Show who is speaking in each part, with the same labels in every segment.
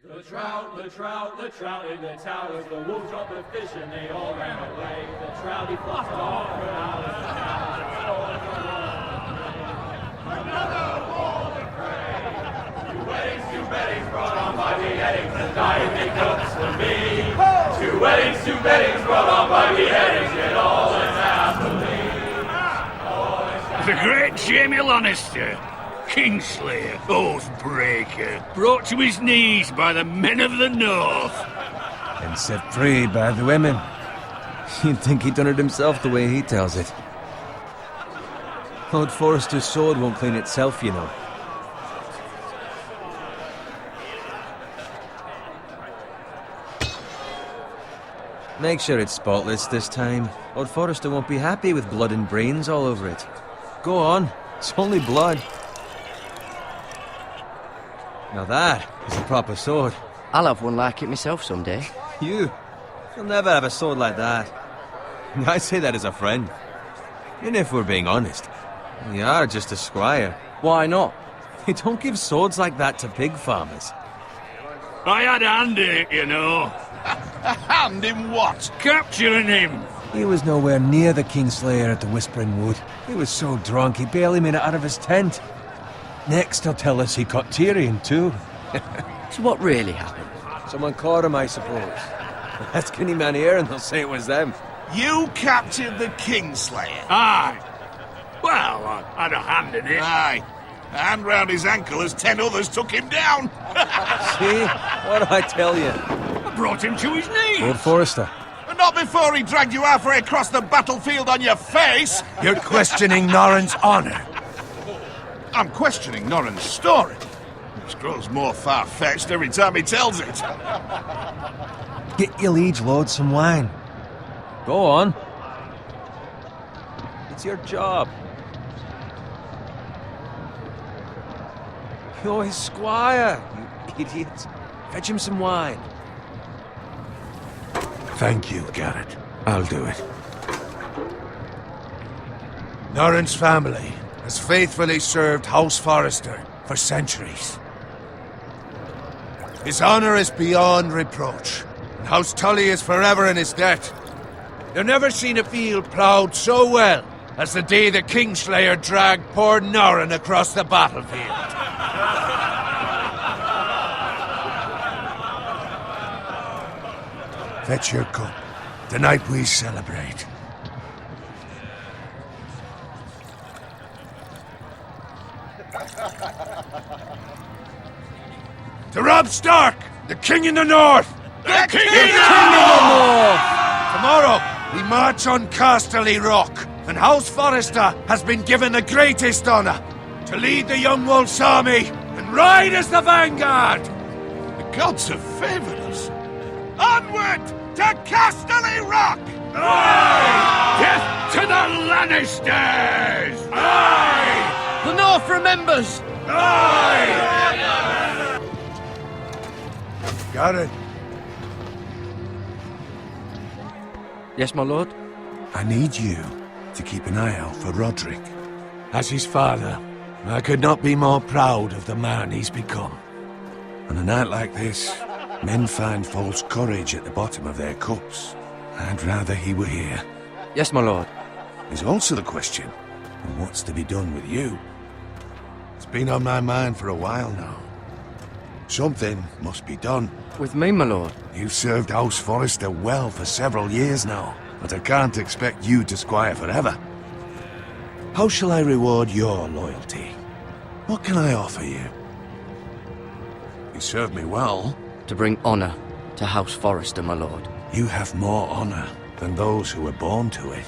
Speaker 1: The trout in the towers, the wolves dropped the fish and they all ran away. The trouty flopped off for hours and hours. Another wall to pray. Two weddings brought on by beheadings, and dying make cups for me. Two weddings brought on by beheadings, yet all is happily.
Speaker 2: The great Jamie Lannister, Kingslayer, Oathbreaker, brought to his knees by the men of the North.
Speaker 3: And set free by the women. You'd think he'd done it himself the way he tells it. Lord Forrester's sword won't clean itself, you know. Make sure it's spotless this time. Lord Forrester won't be happy with blood and brains all over it. Go on, it's only blood. Now that is a proper sword.
Speaker 4: I'll have one like it myself someday.
Speaker 3: You'll never have a sword like that. I say that as a friend. And if we're being honest, you are just a squire.
Speaker 4: Why not?
Speaker 3: You don't give swords like that to pig farmers.
Speaker 2: I had a hand in it, you know.
Speaker 5: A hand in what?
Speaker 2: Capturing him.
Speaker 3: He was nowhere near the Kingslayer at the Whispering Wood. He was so drunk he barely made it out of his tent. Next he'll tell us he caught Tyrion too.
Speaker 4: So what really happened?
Speaker 3: Someone caught him, I suppose. Ask any man here and they'll say it was them.
Speaker 5: You captured the Kingslayer?
Speaker 2: Aye. Well, I had a hand in it.
Speaker 5: Aye. A hand round his ankle as 10 others took him down.
Speaker 3: See? What do I tell you?
Speaker 2: I brought him to his knees.
Speaker 3: Lord Forrester.
Speaker 5: But not before he dragged you halfway across the battlefield on your face.
Speaker 3: You're questioning Norrin's honor.
Speaker 5: I'm questioning Norrin's story. It grows more far-fetched every time he tells it.
Speaker 3: Get your liege lord some wine. Go on. It's your job. You're his squire, you idiot. Fetch him some wine.
Speaker 6: Thank you, Garrett. I'll do it. Norrin's family has faithfully served House Forrester for centuries. His honor is beyond reproach, and House Tully is forever in his debt. They've never seen a field ploughed so well as the day the Kingslayer dragged poor Norrin across the battlefield. Fetch your cup. Tonight we celebrate. To Robb Stark, the King in the North!
Speaker 5: The King
Speaker 6: in the North! Tomorrow, we march on Casterly Rock, and House Forrester has been given the greatest honor to lead the Young Wolf's army and ride as the vanguard!
Speaker 5: The gods have favored us. Onward to Casterly Rock!
Speaker 2: Aye! Death to the Lannisters! Aye!
Speaker 4: The North remembers!
Speaker 2: Aye!
Speaker 6: Garrett,
Speaker 4: Yes, my lord?
Speaker 6: I need you to keep an eye out for Roderick. As his father, I could not be more proud of the man he's become. On a night like this, men find false courage at the bottom of their cups. I'd rather he were here.
Speaker 4: Yes, my lord.
Speaker 6: There's also the question of what's to be done with you. It's been on my mind for a while now. Something must be done.
Speaker 4: With me, my lord?
Speaker 6: You've served House Forrester well for several years now, but I can't expect you to squire forever. How shall I reward your loyalty? What can I offer you? You served me well.
Speaker 4: To bring honor to House Forrester, my lord.
Speaker 6: You have more honor than those who were born to it.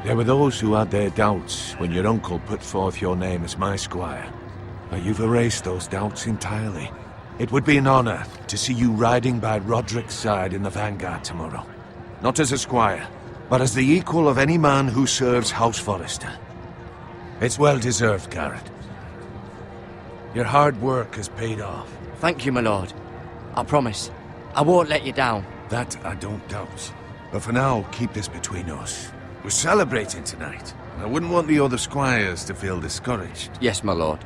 Speaker 6: There were those who had their doubts when your uncle put forth your name as my squire. But you've erased those doubts entirely. It would be an honor to see you riding by Roderick's side in the vanguard tomorrow. Not as a squire, but as the equal of any man who serves House Forrester. It's well deserved, Garrett. Your hard work has paid off.
Speaker 4: Thank you, my lord. I promise. I won't let you down.
Speaker 6: That I don't doubt. But for now, keep this between us. We're celebrating tonight, and I wouldn't want the other squires to feel discouraged.
Speaker 4: Yes, my lord.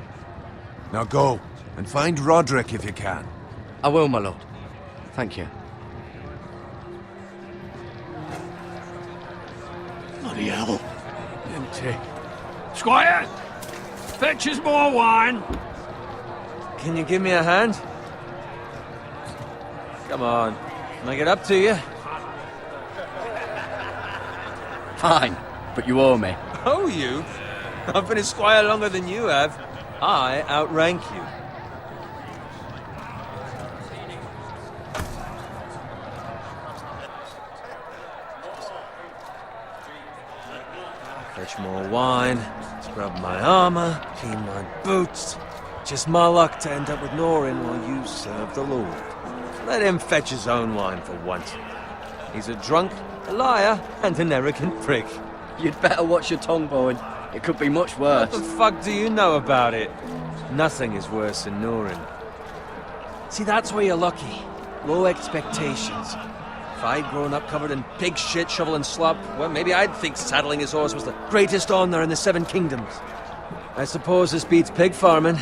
Speaker 6: Now go, and find Roderick if you can.
Speaker 4: I will, my lord. Thank you.
Speaker 2: Bloody hell. Empty. Squire! Fetch us more wine.
Speaker 3: Can you give me a hand? Come on. Can I get up to you?
Speaker 4: Fine, but you owe me.
Speaker 3: Oh, you? I've been a squire longer than you have. I outrank you. Fetch more wine, scrub my armor, clean my boots. Just my luck to end up with Norin while you serve the Lord. Let him fetch his own wine for once. He's a drunk, a liar, and an arrogant prick.
Speaker 4: You'd better watch your tongue, Bowen. It could be much worse.
Speaker 3: What the fuck do you know about it? Nothing is worse than Norin. See, that's where you're lucky. Low expectations. If I'd grown up covered in pig shit, shovel and slop, well, maybe I'd think saddling his horse was the greatest honor in the Seven Kingdoms. I suppose this beats pig farming.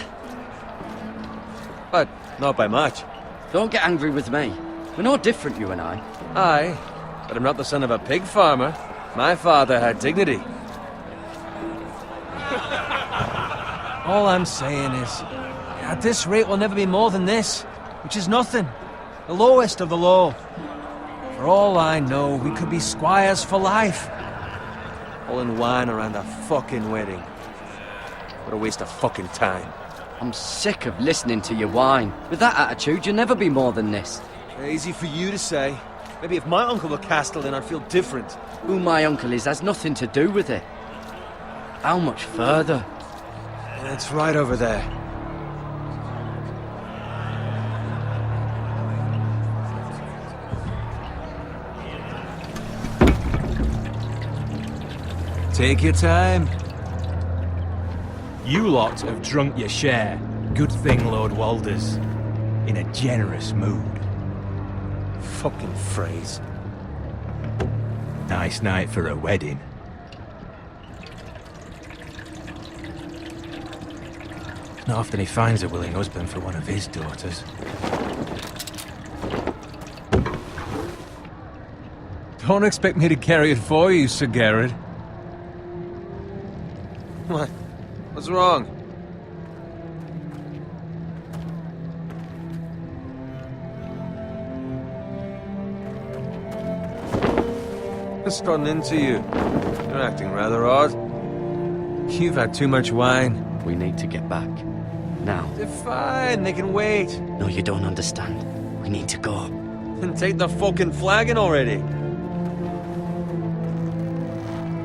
Speaker 3: But not by much.
Speaker 4: Don't get angry with me. We're no different, you and I.
Speaker 3: Aye, but I'm not the son of a pig farmer. My father had dignity. All I'm saying is, at this rate we'll never be more than this, which is nothing. The lowest of the low. For all I know, we could be squires for life. All in wine around a fucking wedding. What a waste of fucking time.
Speaker 4: I'm sick of listening to your whine. With that attitude, you'll never be more than this.
Speaker 3: Easy for you to say. Maybe if my uncle were Castellan, I'd feel different.
Speaker 4: Who my uncle is has nothing to do with it. How much further?
Speaker 3: It's right over there. Take your time.
Speaker 7: You lot have drunk your share. Good thing Lord Walder's in a generous mood.
Speaker 3: Fucking phrase.
Speaker 7: Nice night for a wedding. Not often he finds a willing husband for one of his daughters.
Speaker 3: Don't expect me to carry it for you, Sir Garrett. What? What's wrong? What's gotten into you? You're acting rather odd. You've had too much wine.
Speaker 4: We need to get back. Now.
Speaker 3: They're fine, they can wait.
Speaker 4: No, you don't understand. We need to go.
Speaker 3: Then take the fucking flagon already.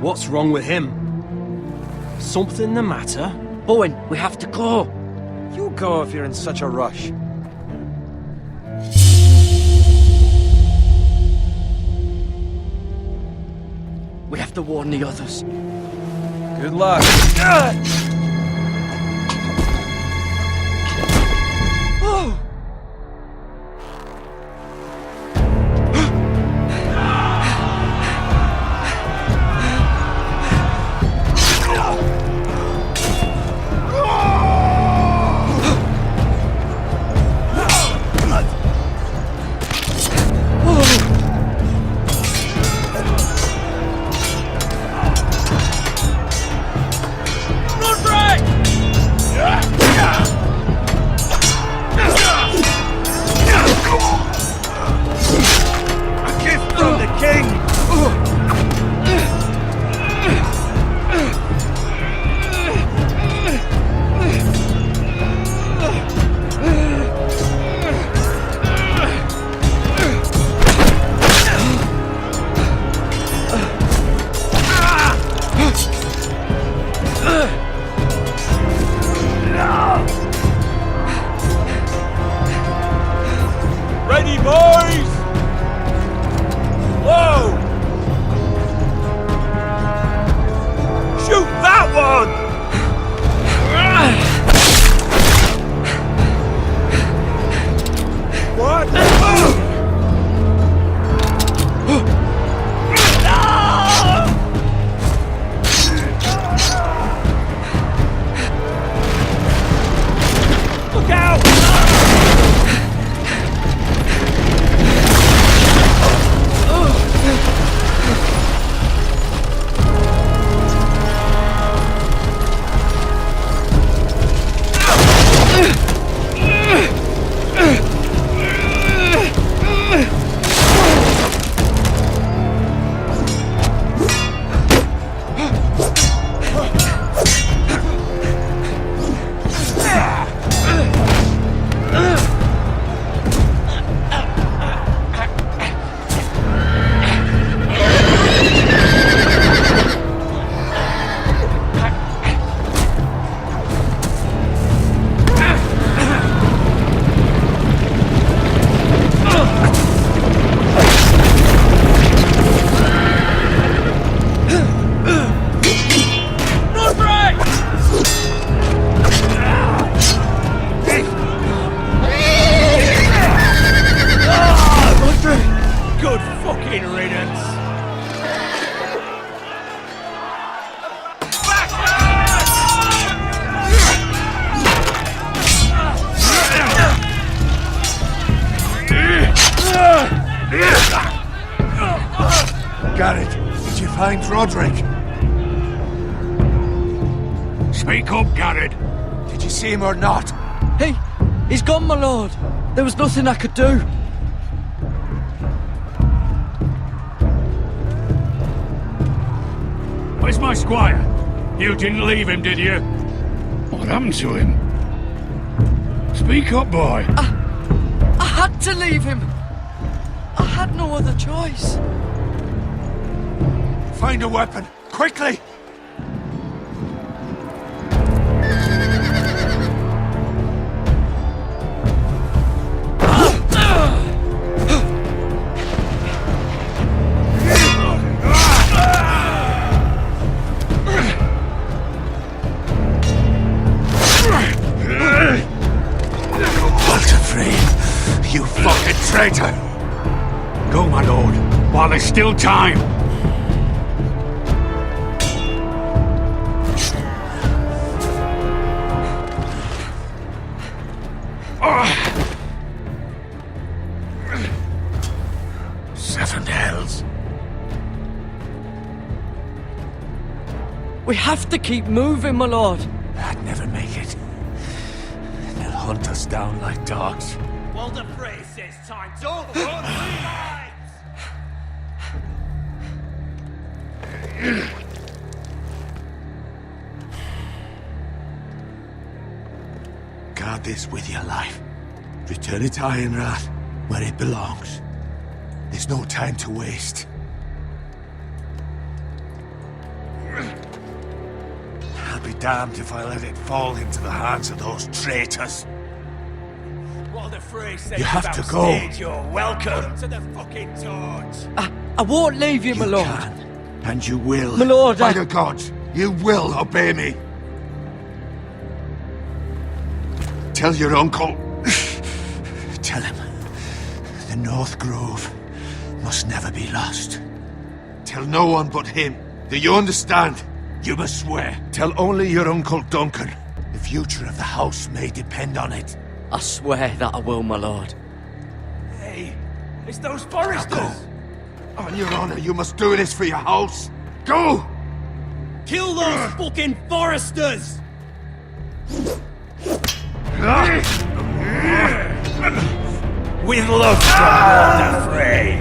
Speaker 8: What's wrong with him? Something the matter?
Speaker 4: Bowen, we have to go.
Speaker 3: You go if you're in such a rush.
Speaker 4: We have to warn the others.
Speaker 3: Good luck. Oh!
Speaker 1: Run,
Speaker 5: Garrett, did you find Roderick?
Speaker 2: Speak up, Garrett.
Speaker 5: Did you see him or not?
Speaker 4: He's gone, my lord. There was nothing I could do.
Speaker 2: Where's my squire? You didn't leave him, did you? What happened to him? Speak up, boy.
Speaker 4: I had to leave him. I had no other choice.
Speaker 5: Find a weapon, quickly! You fucking traitor!
Speaker 2: Go, my lord, while there's still time.
Speaker 5: Seven hells.
Speaker 4: We have to keep moving, my lord.
Speaker 6: I'd never make it. They'll hunt us down like dogs.
Speaker 8: Walder Frey says time's over. Levites!
Speaker 6: Guard this with your life. Return it to Ironrath, where it belongs. There's no time to waste. I'll be damned if I let it fall into the hands of those traitors.
Speaker 8: Walder Frey says
Speaker 6: You have to go.
Speaker 8: You're welcome to the fucking torch.
Speaker 4: I won't leave you, my lord.
Speaker 6: Can, and you will.
Speaker 4: My lord,
Speaker 5: By the gods, you will obey me. Tell your uncle.
Speaker 6: Tell him. The North Grove must never be lost.
Speaker 5: Tell no one but him. Do you understand?
Speaker 6: You must swear. Tell only your Uncle Duncan. The future of the house may depend on it.
Speaker 4: I swear that I will, my lord.
Speaker 8: Hey, it's those
Speaker 5: Now
Speaker 8: foresters.
Speaker 5: go. On your honor, you must do this for your house. Go!
Speaker 8: Kill those fucking foresters. With love from Walder Frey.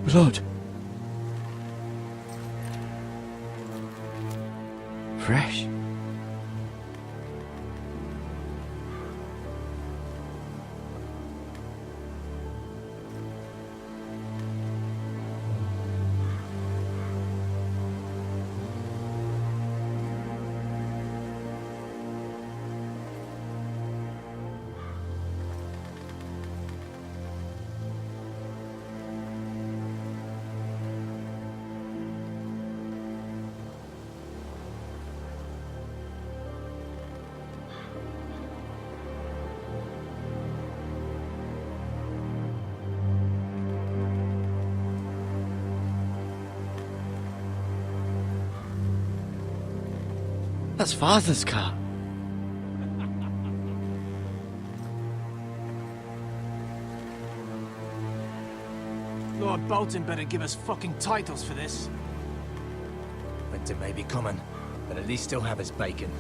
Speaker 4: Blood. Fresh. That's Father's car.
Speaker 3: Lord Bolton better give us fucking titles for this.
Speaker 7: Winter may be coming, but at least he'll have his bacon.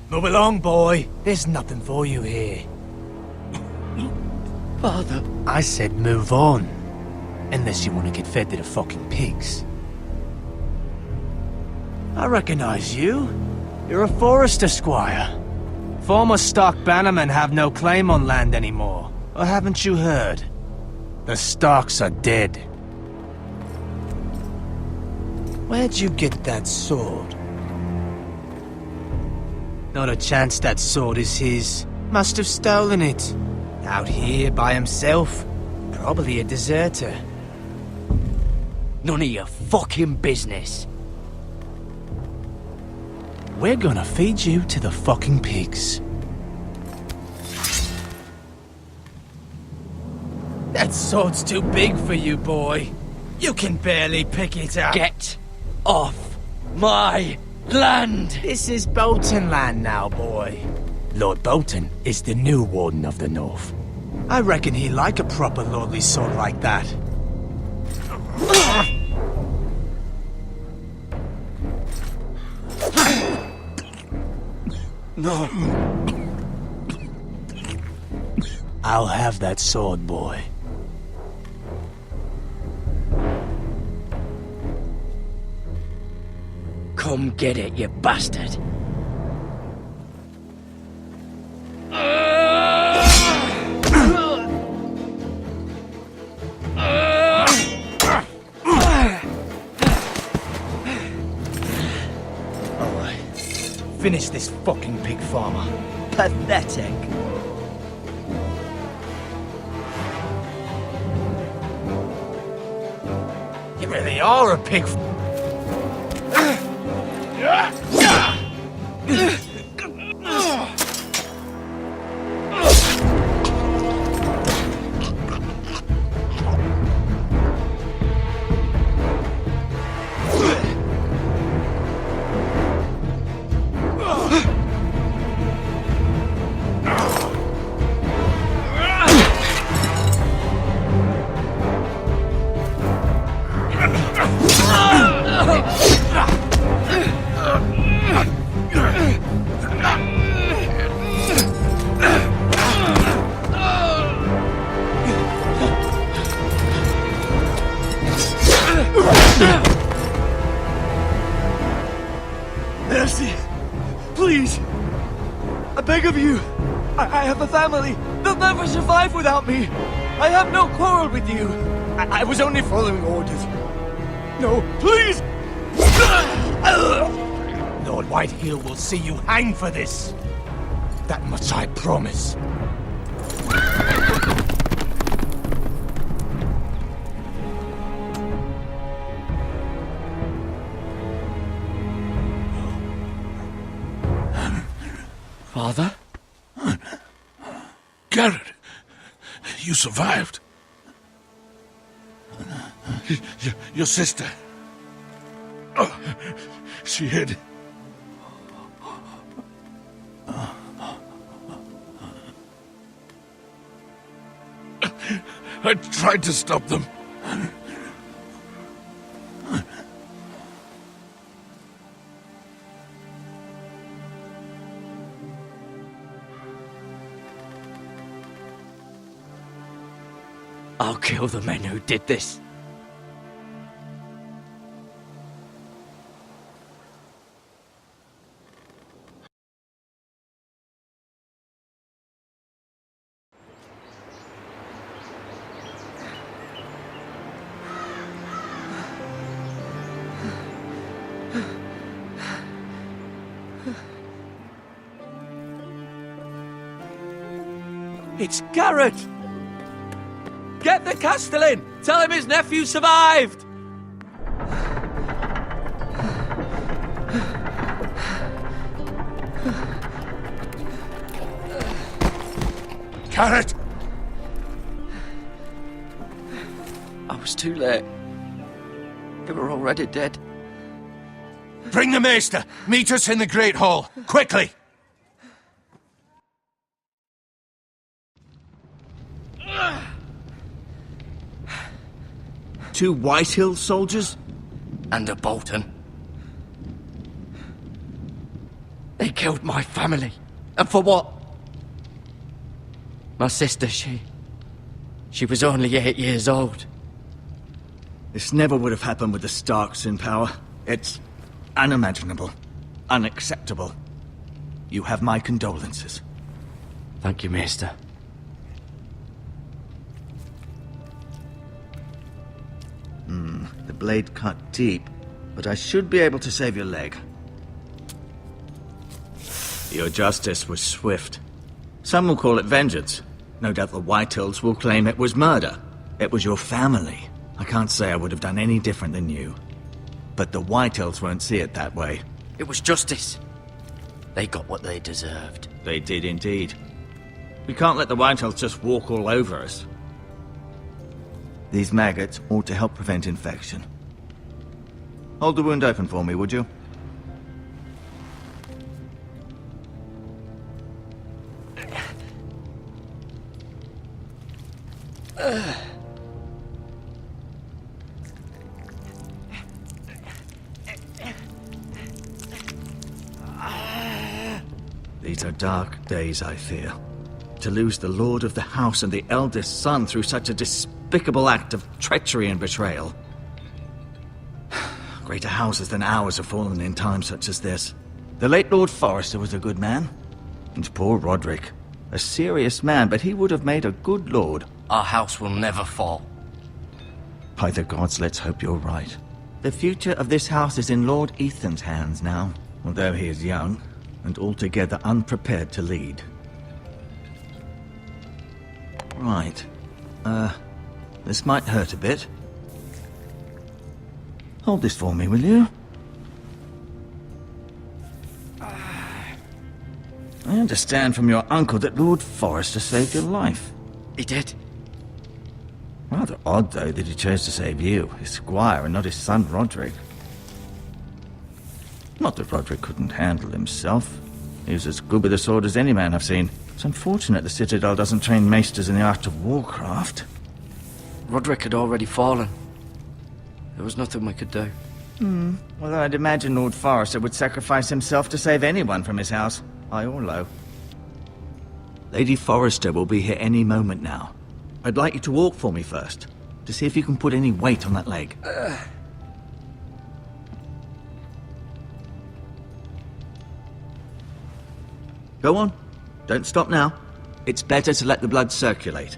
Speaker 7: Move along, boy. There's nothing for you here.
Speaker 4: Father.
Speaker 7: I said move on. Unless you want to get fed to the fucking pigs. I recognize you. You're a Forester squire. Former Stark bannermen have no claim on land anymore. Or haven't you heard? The Starks are dead. Where'd you get that sword? Not a chance that sword is his. Must have stolen it. Out here by himself. Probably a deserter.
Speaker 4: None of your fucking business.
Speaker 7: We're gonna feed you to the fucking pigs. That sword's too big for you, boy. You can barely pick it up.
Speaker 4: Get off my land!
Speaker 7: This is Bolton land now, boy. Lord Bolton is the new Warden of the North. I reckon he'd like a proper lordly sword like that.
Speaker 4: No.
Speaker 7: I'll have that sword, boy.
Speaker 4: Come get it, you bastard.
Speaker 7: Finish this fucking pig farmer.
Speaker 4: Pathetic.
Speaker 7: You really are a pig.
Speaker 8: Mercy! Please! I beg of you! I have a family! They'll never survive without me! I have no quarrel with you! I was only following orders. No, please!
Speaker 7: Lord Whitehill will see you hang for this. That much I promise.
Speaker 4: Father?
Speaker 5: Garrett, you survived. Your sister. Oh, she hid. I tried to stop them.
Speaker 4: I'll kill the men who did this.
Speaker 8: It's Garrett! Get the Castellan! Tell him his nephew survived!
Speaker 5: Garrett!
Speaker 4: too late. They were already dead.
Speaker 6: Bring the maester! Meet us in the Great Hall! Quickly!
Speaker 8: Two Whitehill soldiers?
Speaker 4: And a Bolton. They killed my family. And for what? My sister, she was only 8 years old.
Speaker 8: This never would have happened with the Starks in power. It's unimaginable. Unacceptable. You have my condolences.
Speaker 4: Thank you, Maester.
Speaker 8: The blade cut deep, but I should be able to save your leg. Your justice was swift. Some will call it vengeance. No doubt the Whitehills will claim it was murder. It was your family. I can't say I would have done any different than you. But the Whitehills won't see it that way.
Speaker 4: It was justice. They got what they deserved.
Speaker 8: They did indeed. We can't let the Whitehills just walk all over us. These maggots ought to help prevent infection. Hold the wound open for me, would you? These are dark days, I fear. To lose the lord of the house and the eldest son through such a despicable act of treachery and betrayal. Greater houses than ours have fallen in times such as this. The late Lord Forrester was a good man. And poor Roderick. A serious man, but he would have made a good lord.
Speaker 4: Our house will never fall.
Speaker 8: By the gods, let's hope you're right. The future of this house is in Lord Ethan's hands now, although he is young and altogether unprepared to lead. Right. This might hurt a bit. Hold this for me, will you? I understand from your uncle that Lord Forrester saved your life.
Speaker 4: He did.
Speaker 8: Rather odd, though, that he chose to save you, his squire, and not his son Roderick. Not that Roderick couldn't handle himself. He was as good with a sword as any man I've seen. It's unfortunate the Citadel doesn't train maesters in the art of warcraft.
Speaker 4: Roderick had already fallen. There was nothing we could do.
Speaker 8: Well, I'd imagine Lord Forrester would sacrifice himself to save anyone from his house, high or low. Lady Forrester will be here any moment now. I'd like you to walk for me first, to see if you can put any weight on that leg. Go on. Don't stop now. It's better to let the blood circulate.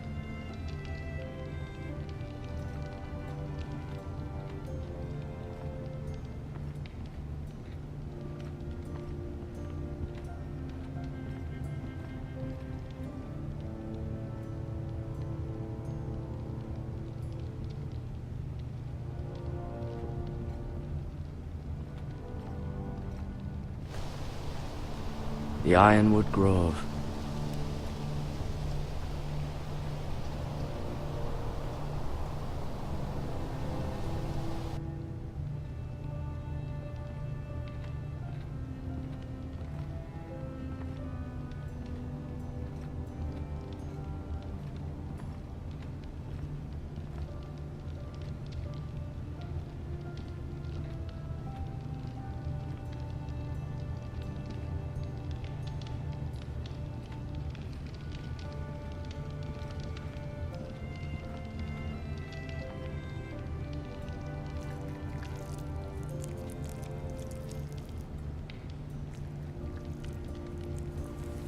Speaker 4: The Ironwood Grove.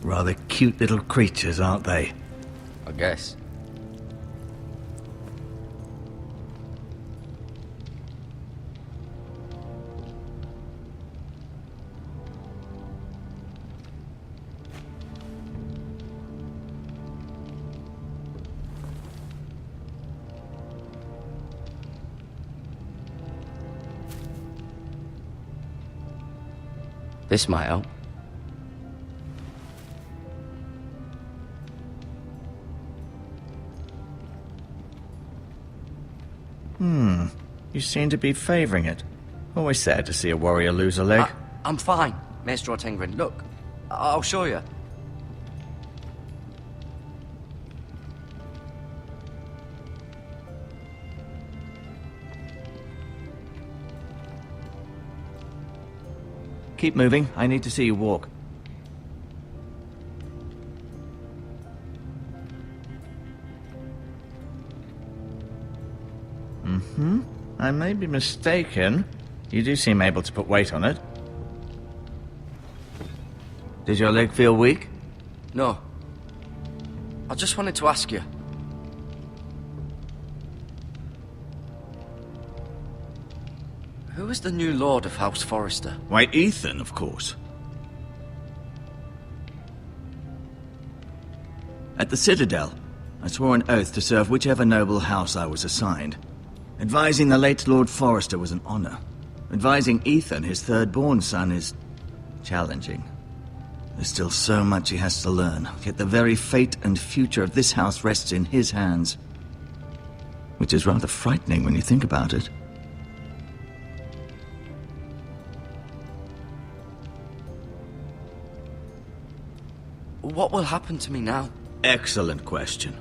Speaker 4: Rather cute little creatures, aren't they? I guess. This might help.
Speaker 9: You seem to be favouring it. Always sad to see a warrior lose a leg.
Speaker 4: I'm fine, Maestro Tengrin. Look, I'll show you.
Speaker 9: Keep moving. I need to see you walk. I may be mistaken. You do seem able to put weight on it. Does your leg feel weak?
Speaker 4: No. I just wanted to ask you. Who is the new Lord of House Forrester?
Speaker 9: Why, Ethan, of course. At the Citadel, I swore an oath to serve whichever noble house I was assigned. Advising the late Lord Forrester was an honor. Advising Ethan, his third-born son, is challenging. There's still so much he has to learn, yet the very fate and future of this house rests in his hands. Which is rather frightening when you think about it.
Speaker 4: What will happen to me now?
Speaker 9: Excellent question.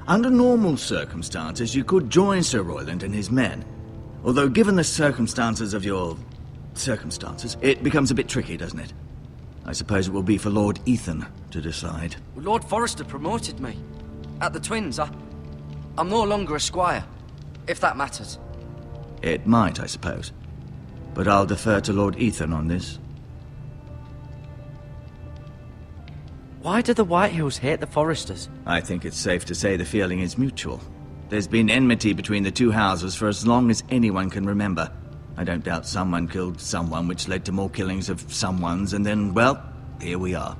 Speaker 9: Under normal circumstances, you could join Sir Royland and his men. Although given the circumstances of your... circumstances, it becomes a bit tricky, doesn't it? I suppose it will be for Lord Ethan to decide.
Speaker 4: Lord Forrester promoted me. At the Twins, I'm no longer a squire, if that matters.
Speaker 9: It might, I suppose. But I'll defer to Lord Ethan on this.
Speaker 4: Why do the Whitehills hate the Forresters?
Speaker 9: I think it's safe to say the feeling is mutual. There's been enmity between the two houses for as long as anyone can remember. I don't doubt someone killed someone, which led to more killings of someones, and then, well, here we are.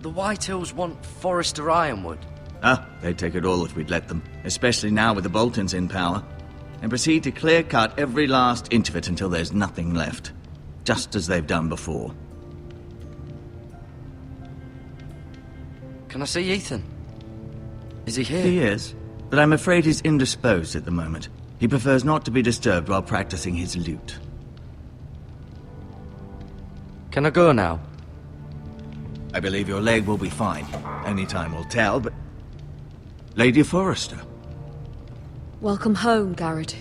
Speaker 4: The Whitehills want Forrester Ironwood.
Speaker 9: They'd take it all if we'd let them, especially now with the Boltons in power, and proceed to clear-cut every last inch of it until there's nothing left. Just as they've done before.
Speaker 4: Can I see Ethan? Is he here?
Speaker 9: He is, but I'm afraid he's indisposed at the moment. He prefers not to be disturbed while practicing his lute.
Speaker 4: Can I go now?
Speaker 9: I believe your leg will be fine. Only time will tell, but... Lady Forrester.
Speaker 10: Welcome home, Garrett.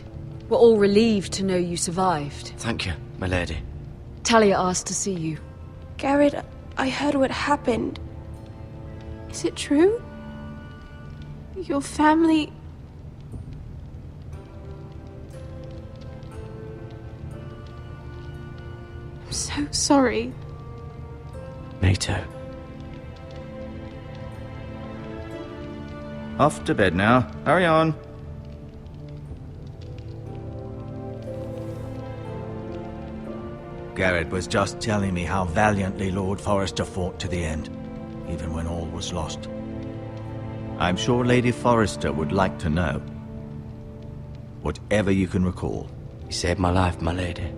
Speaker 10: We're all relieved to know you survived.
Speaker 4: Thank you, my lady.
Speaker 10: Talia asked to see you.
Speaker 11: Garrett, I heard what happened. Is it true? Your family... I'm so sorry.
Speaker 4: Me too.
Speaker 9: Off to bed now. Hurry on. Garrett was just telling me how valiantly Lord Forrester fought to the end, even when all was lost. I'm sure Lady Forrester would like to know. Whatever you can recall.
Speaker 4: He saved my life, my lady.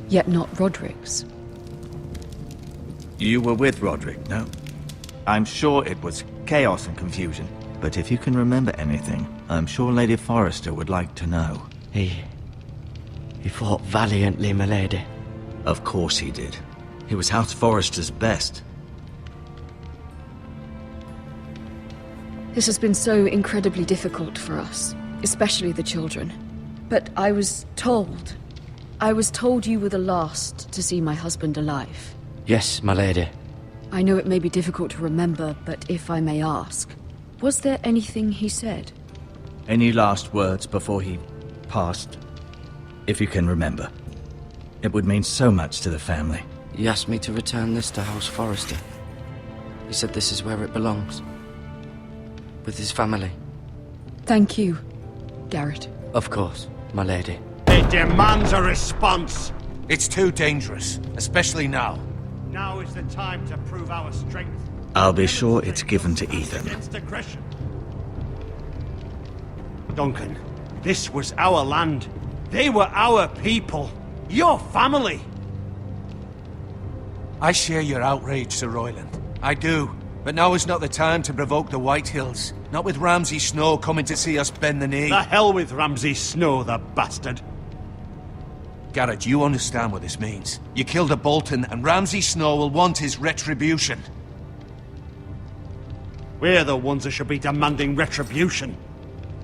Speaker 10: Yet not Roderick's.
Speaker 9: You were with Roderick, no? I'm sure it was chaos and confusion. But if you can remember anything, I'm sure Lady Forrester would like to know.
Speaker 4: He fought valiantly, my lady.
Speaker 9: Of course he did. He was House Forrester's best.
Speaker 10: This has been so incredibly difficult for us, especially the children. But I was told you were the last to see my husband alive.
Speaker 4: Yes, my lady.
Speaker 10: I know it may be difficult to remember, but if I may ask, was there anything he said?
Speaker 9: Any last words before he passed? If you can remember. It would mean so much to the family.
Speaker 4: He asked me to return this to House Forrester. He said this is where it belongs. With his family.
Speaker 10: Thank you, Garrett.
Speaker 4: Of course, my lady.
Speaker 12: It demands a response.
Speaker 6: It's too dangerous, especially now.
Speaker 12: Now is the time to prove our strength.
Speaker 9: I'll be sure it's given to Ethan.
Speaker 12: Against aggression. Duncan, this was our land. They were our people. Your family.
Speaker 6: I share your outrage, Sir Royland. I do. But now is not the time to provoke the Whitehills. Not with Ramsay Snow coming to see us bend the knee.
Speaker 12: The hell with Ramsay Snow, the bastard.
Speaker 6: Garrett, you understand what this means. You killed a Bolton, and Ramsay Snow will want his retribution.
Speaker 12: We're the ones that should be demanding retribution.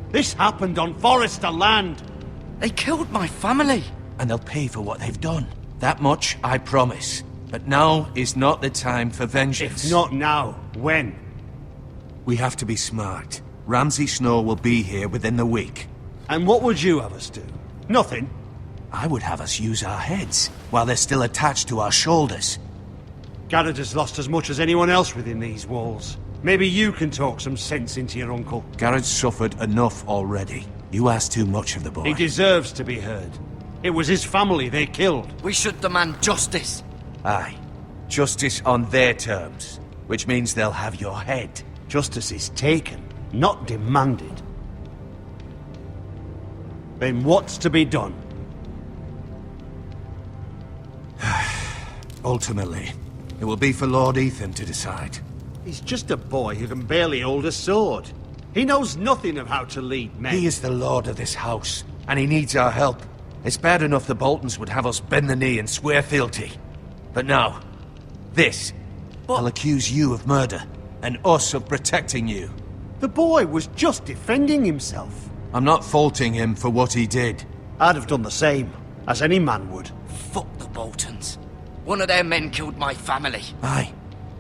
Speaker 12: This happened on Forester land.
Speaker 4: They killed my family.
Speaker 6: And they'll pay for what they've done. That much I promise. But now is not the time for vengeance.
Speaker 12: If not now, when?
Speaker 6: We have to be smart. Ramsay Snow will be here within the week.
Speaker 12: And what would you have us do? Nothing.
Speaker 6: I would have us use our heads, while they're still attached to our shoulders.
Speaker 12: Garrett has lost as much as anyone else within these walls. Maybe you can talk some sense into your uncle.
Speaker 6: Garrett's suffered enough already. You ask too much of the boy.
Speaker 12: He deserves to be heard. It was his family they killed.
Speaker 4: We should demand justice.
Speaker 6: Aye. Justice on their terms. Which means they'll have your head.
Speaker 12: Justice is taken, not demanded. Then what's to be done?
Speaker 6: Ultimately, it will be for Lord Ethan to decide.
Speaker 12: He's just a boy who can barely hold a sword. He knows nothing of how to lead men.
Speaker 6: He is the lord of this house, and he needs our help. It's bad enough the Boltons would have us bend the knee and swear fealty. But now, this. I'll accuse you of murder, and us of protecting you.
Speaker 12: The boy was just defending himself.
Speaker 6: I'm not faulting him for what he did.
Speaker 12: I'd have done the same, as any man would.
Speaker 4: Fuck the Boltons. One of their men killed my family.
Speaker 6: Aye.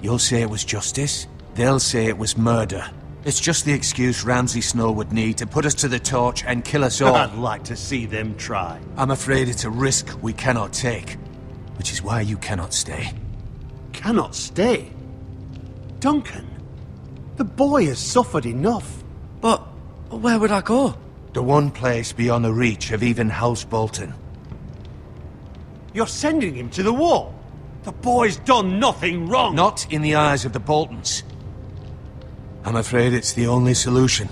Speaker 6: You'll say it was justice. They'll say it was murder. It's just the excuse Ramsay Snow would need to put us to the torch and kill us all.
Speaker 12: I'd like to see them try.
Speaker 6: I'm afraid it's a risk we cannot take. Which is why you cannot stay.
Speaker 12: Cannot stay? Duncan, the boy has suffered enough.
Speaker 4: But where would I go?
Speaker 6: The one place beyond the reach of even House Bolton.
Speaker 12: You're sending him to the wall? The boy's done nothing wrong!
Speaker 6: Not in the eyes of the Boltons. I'm afraid it's the only solution.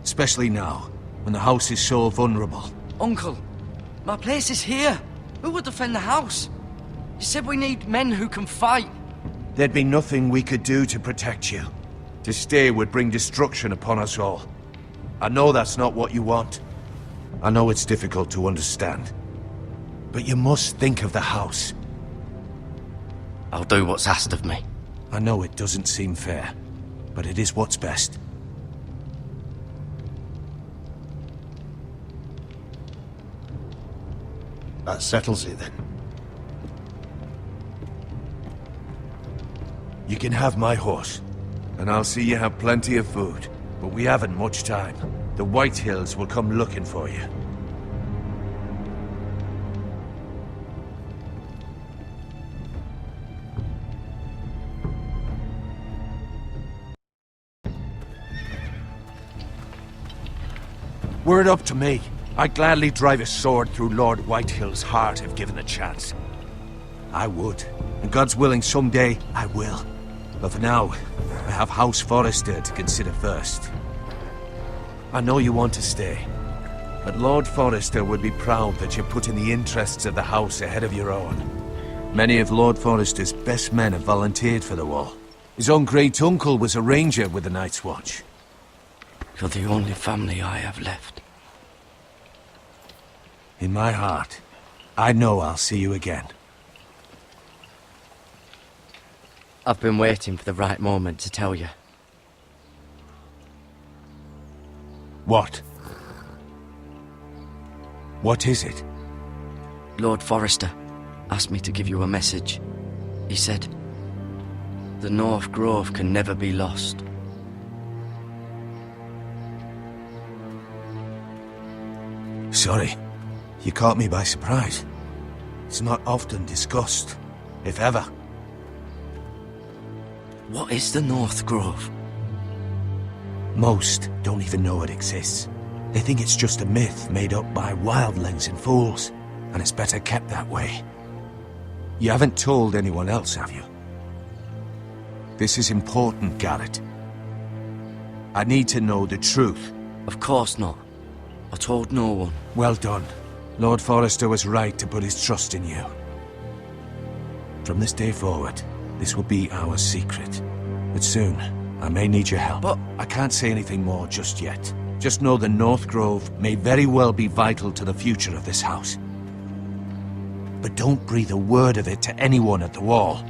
Speaker 6: Especially now, when the house is so vulnerable.
Speaker 4: Uncle, my place is here. Who would defend the house? You said we need men who can fight.
Speaker 6: There'd be nothing we could do to protect you. To stay would bring destruction upon us all. I know that's not what you want. I know it's difficult to understand. But you must think of the house.
Speaker 4: I'll do what's asked of me.
Speaker 6: I know it doesn't seem fair, but it is what's best.
Speaker 12: That settles it then.
Speaker 6: You can have my horse, and I'll see you have plenty of food. But we haven't much time. The Whitehills will come looking for you. Were it up to me, I'd gladly drive a sword through Lord Whitehill's heart if given the chance. I would, and God's willing someday I will. But for now, I have House Forester to consider first. I know you want to stay, but Lord Forester would be proud that you're putting the interests of the house ahead of your own. Many of Lord Forester's best men have volunteered for the wall. His own great-uncle was a ranger with the Night's Watch.
Speaker 4: You're the only family I have left.
Speaker 6: In my heart, I know I'll see you again.
Speaker 4: I've been waiting for the right moment to tell you.
Speaker 6: What? What is it?
Speaker 4: Lord Forester asked me to give you a message. He said, the North Grove can never be lost.
Speaker 6: Sorry, you caught me by surprise. It's not often discussed, if ever.
Speaker 4: What is the North Grove?
Speaker 6: Most don't even know it exists. They think it's just a myth made up by wildlings and fools, and it's better kept that way. You haven't told anyone else, have you? This is important, Garrett. I need to know the truth.
Speaker 4: Of course not. I told no one.
Speaker 6: Well done. Lord Forester was right to put his trust in you. From this day forward, this will be our secret. But soon, I may need your help.
Speaker 4: But
Speaker 6: I can't say anything more just yet. Just know the North Grove may very well be vital to the future of this house. But don't breathe a word of it to anyone at the Wall.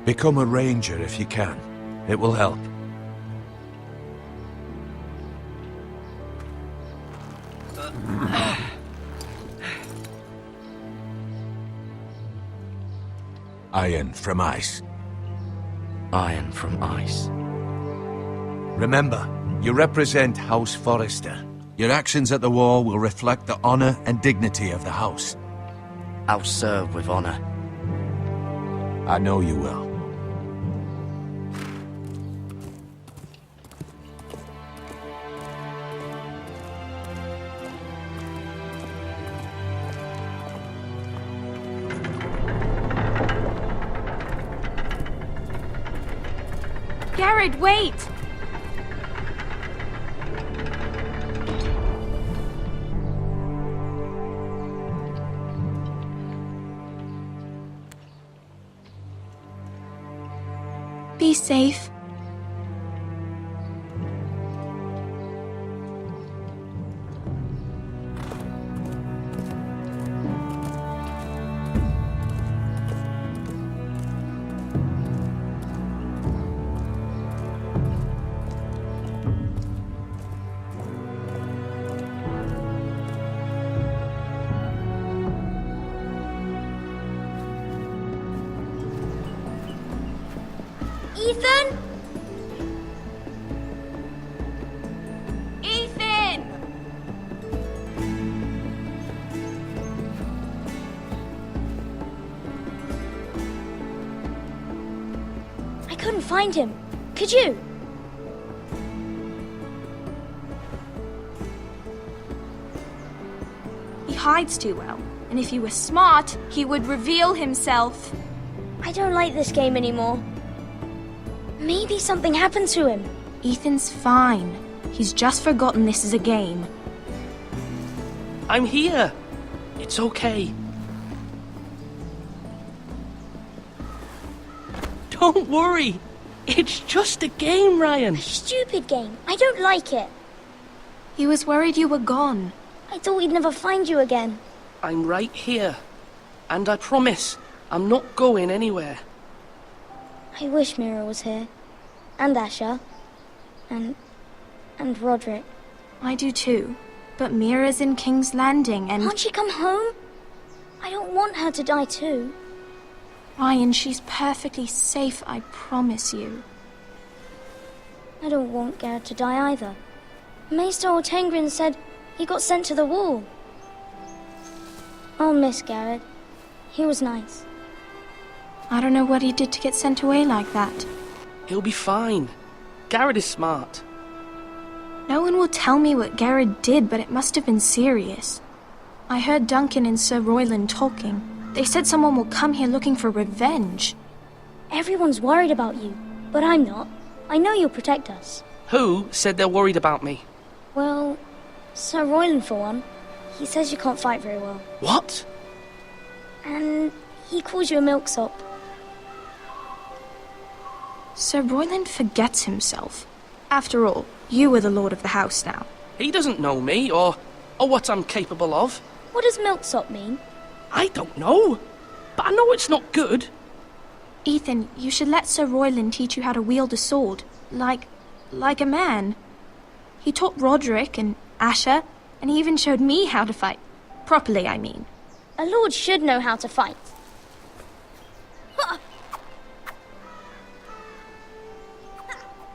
Speaker 6: Become a ranger if you can. It will help. Iron from ice.
Speaker 4: Iron from ice.
Speaker 6: Remember, you represent House Forrester. Your actions at the Wall will reflect the honor and dignity of the house.
Speaker 4: I'll serve with honor.
Speaker 6: I know you will.
Speaker 11: Garrett, wait! Be safe.
Speaker 13: Ethan? Ethan! I couldn't find him. Could you?
Speaker 11: He hides too well, and if he were smart, he would reveal himself.
Speaker 13: I don't like this game anymore. Maybe something happened to him.
Speaker 11: Ethan's fine. He's just forgotten this is a game.
Speaker 14: I'm here. It's okay. Don't worry. It's just a game, Ryan.
Speaker 13: Stupid game. I don't like it.
Speaker 11: He was worried you were gone.
Speaker 13: I thought we'd never find you again.
Speaker 14: I'm right here. And I promise, I'm not going anywhere.
Speaker 13: I wish Mira was here. And Asher. And Roderick.
Speaker 11: I do too. But Mira's in King's Landing and...
Speaker 13: Can't she come home? I don't want her to die too.
Speaker 11: Ryan, she's perfectly safe, I promise you.
Speaker 13: I don't want Garrett to die either. Maester Ortengrin said he got sent to the Wall. I'll miss Garrett. He was nice.
Speaker 11: I don't know what he did to get sent away like that.
Speaker 14: He'll be fine. Garrett is smart.
Speaker 11: No one will tell me what Garrett did, but it must have been serious. I heard Duncan and Sir Royland talking. They said someone will come here looking for revenge.
Speaker 13: Everyone's worried about you, but I'm not. I know you'll protect us.
Speaker 14: Who said they're worried about me?
Speaker 13: Well, Sir Royland for one. He says you can't fight very well.
Speaker 14: What?
Speaker 13: And he calls you a milksop.
Speaker 11: Sir Royland forgets himself. After all, you are the lord of the house now.
Speaker 14: He doesn't know me, or what I'm capable of.
Speaker 13: What does milksop mean?
Speaker 14: I don't know, but I know it's not good.
Speaker 11: Ethan, you should let Sir Royland teach you how to wield a sword, like a man. He taught Roderick and Asher, and he even showed me how to fight. Properly, I mean.
Speaker 13: A lord should know how to fight.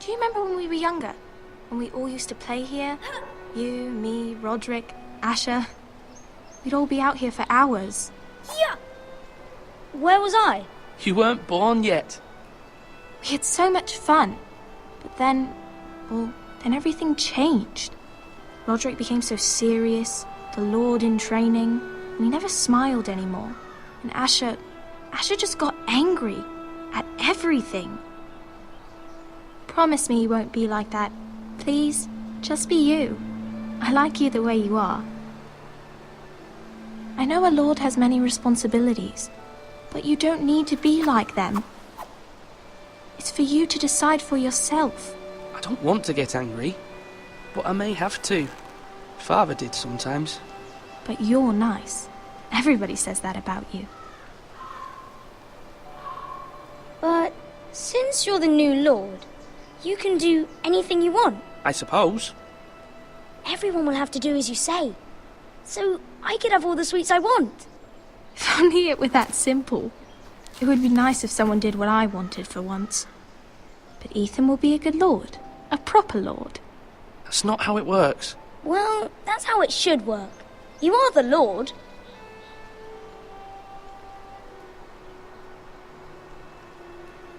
Speaker 11: Do you remember when we were younger? When we all used to play here? You, me, Roderick, Asher. We'd all be out here for hours.
Speaker 13: Yeah! Where was I?
Speaker 14: You weren't born yet.
Speaker 11: We had so much fun. But then everything changed. Roderick became so serious, the Lord in training, and he never smiled anymore. And Asher just got angry at everything. Promise me you won't be like that. Please, just be you. I like you the way you are. I know a lord has many responsibilities, but you don't need to be like them. It's for you to decide for yourself.
Speaker 14: I don't want to get angry, but I may have to. Father did sometimes.
Speaker 11: But you're nice. Everybody says that about you.
Speaker 13: But since you're the new lord, you can do anything you want.
Speaker 14: I suppose.
Speaker 13: Everyone will have to do as you say. So I could have all the sweets I want.
Speaker 11: If only it were that simple. It would be nice if someone did what I wanted for once. But Ethan will be a good lord. A proper lord.
Speaker 14: That's not how it works.
Speaker 13: Well, that's how it should work. You are the lord.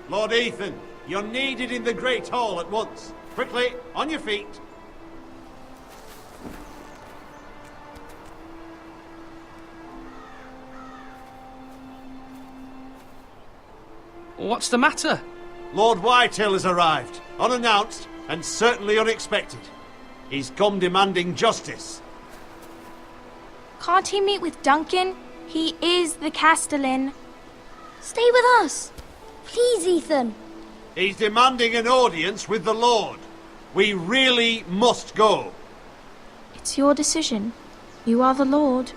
Speaker 12: Lord Ethan, you're needed in the Great Hall at once. Quickly, on your feet.
Speaker 14: What's the matter?
Speaker 12: Lord Whitehill has arrived, unannounced and certainly unexpected. He's come demanding justice.
Speaker 11: Can't he meet with Duncan? He is the Castellan.
Speaker 13: Stay with us. Please, Ethan.
Speaker 12: He's demanding an audience with the Lord. We really must go.
Speaker 11: It's your decision. You are the Lord.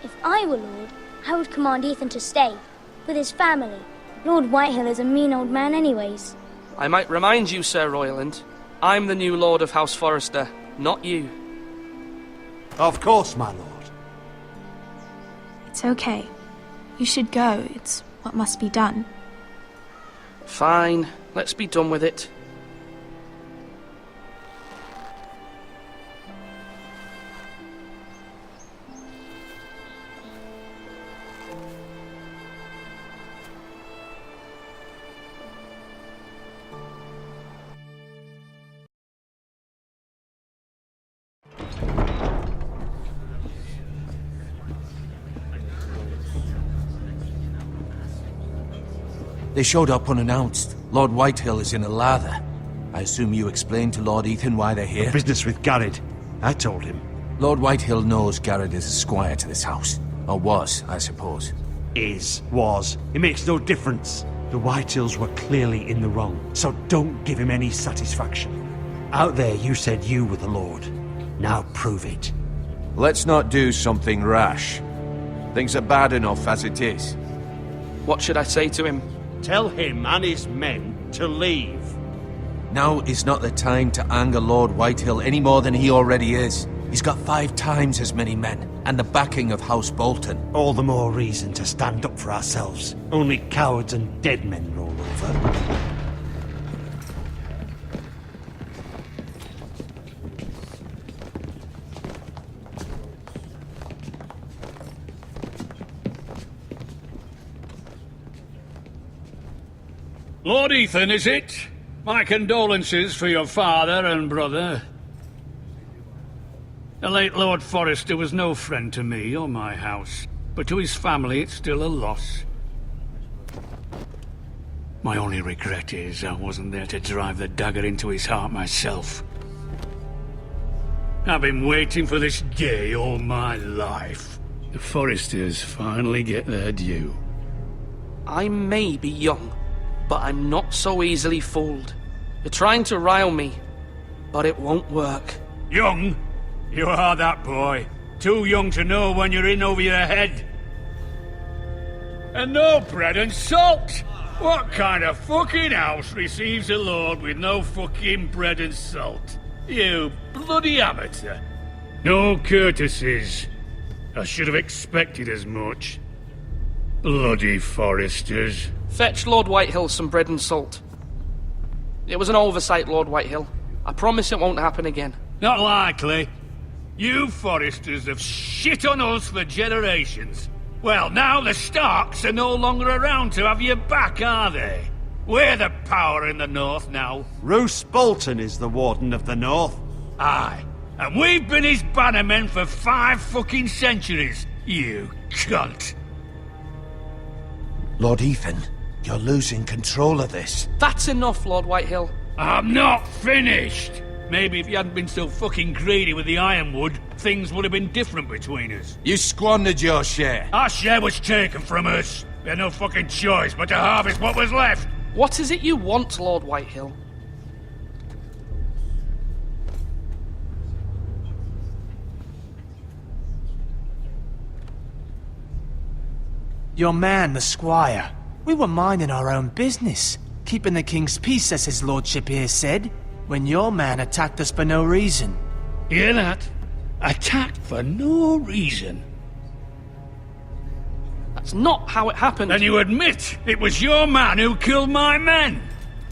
Speaker 13: If I were lord, I would command Ethan to stay, with his family. Lord Whitehill is a mean old man anyways.
Speaker 14: I might remind you, Sir Royland, I'm the new Lord of House Forrester, not you.
Speaker 12: Of course, my lord.
Speaker 11: It's okay. You should go. It's what must be done.
Speaker 14: Fine, let's be done with it.
Speaker 3: They showed up unannounced. Lord Whitehill is in a lather. I assume you explained to Lord Ethan why they're here?
Speaker 12: Business with Garrett. I told him.
Speaker 3: Lord Whitehill knows Garrett is a squire to this house. Or was, I suppose.
Speaker 12: Was. It makes no difference. The Whitehills were clearly in the wrong, so don't give him any satisfaction. Out there you said you were the Lord. Now prove it.
Speaker 6: Let's not do something rash. Things are bad enough as it is.
Speaker 14: What should I say to him?
Speaker 12: Tell him and his men to leave.
Speaker 3: Now is not the time to anger Lord Whitehill any more than he already is. He's got 5 times as many men, and the backing of House Bolton.
Speaker 12: All the more reason to stand up for ourselves. Only cowards and dead men roll over.
Speaker 2: Lord Ethan, is it? My condolences for your father and brother. The late Lord Forrester was no friend to me or my house, but to his family it's still a loss. My only regret is I wasn't there to drive the dagger into his heart myself. I've been waiting for this day all my life. The Forresters finally get their due.
Speaker 14: I may be young, but I'm not so easily fooled. You're trying to rile me, but it won't work.
Speaker 2: Young? You are that boy. Too young to know when you're in over your head. And no bread and salt! What kind of fucking house receives a lord with no fucking bread and salt? You bloody amateur. No courtesies. I should have expected as much. Bloody Forresters.
Speaker 14: Fetch Lord Whitehill some bread and salt. It was an oversight, Lord Whitehill. I promise it won't happen again.
Speaker 2: Not likely. You Forresters have shit on us for generations. Well, now the Starks are no longer around to have you back, are they? We're the power in the north now.
Speaker 12: Roose Bolton is the Warden of the North.
Speaker 2: Aye. And we've been his bannermen for 5 fucking centuries. You cunt.
Speaker 3: Lord Ethan, you're losing control of this.
Speaker 14: That's enough, Lord Whitehill.
Speaker 2: I'm not finished. Maybe if you hadn't been so fucking greedy with the ironwood, things would have been different between us.
Speaker 3: You squandered your share.
Speaker 2: Our share was taken from us. We had no fucking choice but to harvest what was left.
Speaker 14: What is it you want, Lord Whitehill?
Speaker 7: Your man, the squire. We were minding our own business, keeping the king's peace, as his lordship here said, when your man attacked us for no reason.
Speaker 2: Hear that? Attacked for no reason.
Speaker 14: That's not how it happened.
Speaker 2: Then you admit it was your man who killed my men,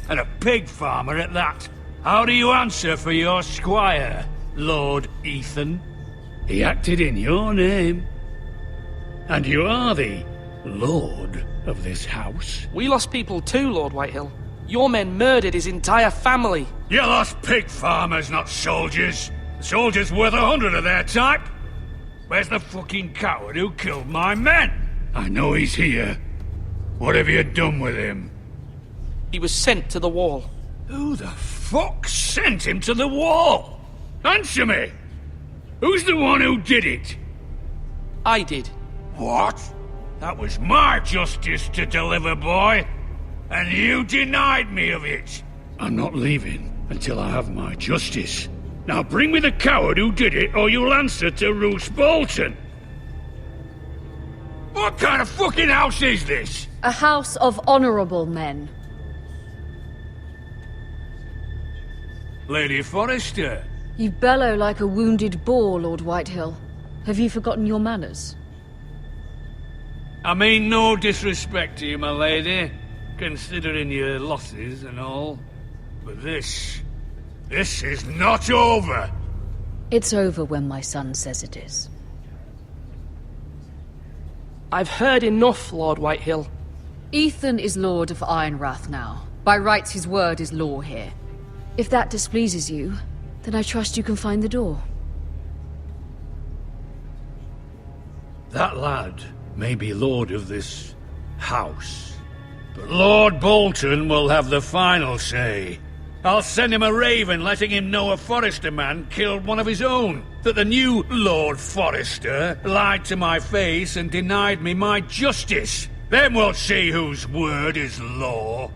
Speaker 2: and a pig farmer at that. How do you answer for your squire, Lord Ethan? He acted in your name, and you are the lord of this house.
Speaker 14: We lost people too, Lord Whitehill. Your men murdered his entire family.
Speaker 2: You lost pig farmers, not soldiers. The soldiers worth 100 of their type. Where's the fucking coward who killed my men? I know he's here. What have you done with him?
Speaker 14: He was sent to the wall.
Speaker 2: Who the fuck sent him to the wall? Answer me! Who's the one who did it?
Speaker 14: I did.
Speaker 2: What? That was my justice to deliver, boy. And you denied me of it. I'm not leaving until I have my justice. Now bring me the coward who did it, or you'll answer to Roose Bolton. What kind of fucking house is this?
Speaker 10: A house of honorable men.
Speaker 2: Lady Forrester.
Speaker 10: You bellow like a wounded boar, Lord Whitehill. Have you forgotten your manners?
Speaker 2: I mean no disrespect to you, my lady, considering your losses and all. But this is not over.
Speaker 10: It's over when my son says it is.
Speaker 14: I've heard enough, Lord Whitehill.
Speaker 10: Ethan is Lord of Ironrath now. By rights, his word is law here. If that displeases you, then I trust you can find the door.
Speaker 2: That lad may be lord of this house, but Lord Bolton will have the final say. I'll send him a raven letting him know a Forrester man killed one of his own, that the new Lord Forrester lied to my face and denied me my justice. Then we'll see whose word is law.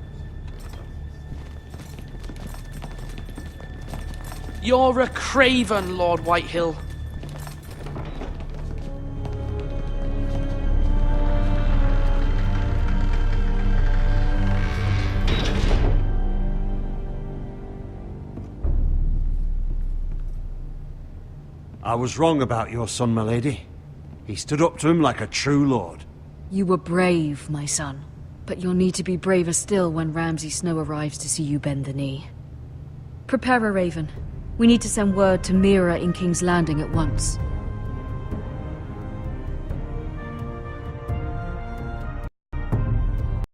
Speaker 14: You're a craven, Lord Whitehill.
Speaker 12: I was wrong about your son, my lady. He stood up to him like a true lord.
Speaker 10: You were brave, my son. But you'll need to be braver still when Ramsay Snow arrives to see you bend the knee. Prepare a raven. We need to send word to Mira in King's Landing at once.